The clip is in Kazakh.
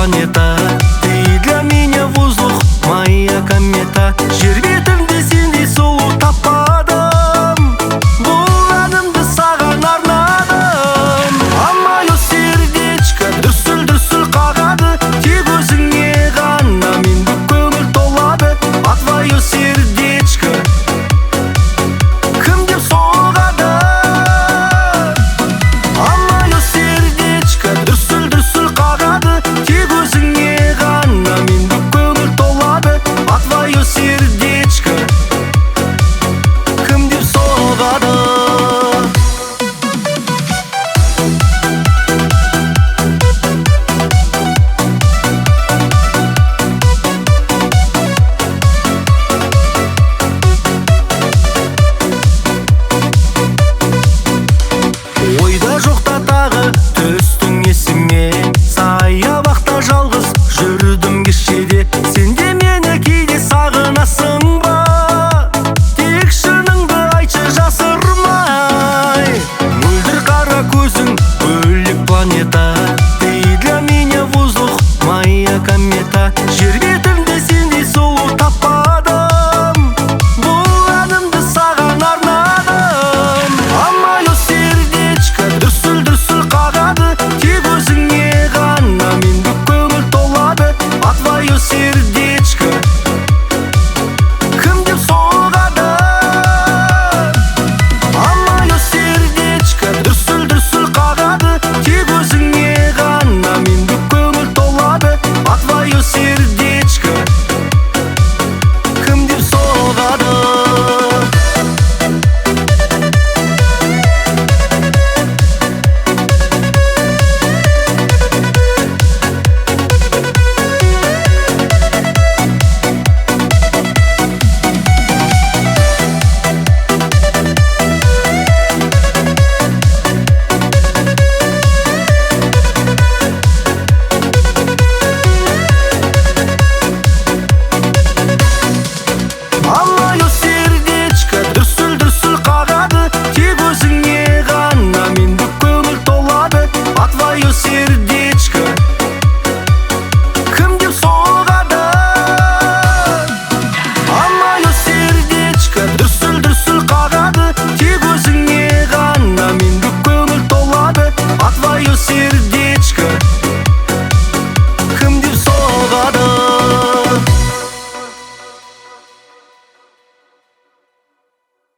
планета. Ты для меня воздух, моя комета. Жер бетінде сендей сұлу таппадым. Бұл әнімді саған арнадым. А мое сердечко дүрсіл-дүрсіл қағады. Тек өзіңе ғана менде көңіл толады. А твое сердечко кім деп соғады? А мое сердечко дүрсіл-дүрсіл қағады. Тек өзіңе ғана менде көңіл толады. А твое сердечко кім деп соғады? Ойда жоқта тағы түстің есіме. Саябақта жалғыз жүрдім кешеде. Сен де мені кейде сағынасың ба? Тек шыныңды айтшы жасырмай. Мөлдір қара көзің бөлек планета.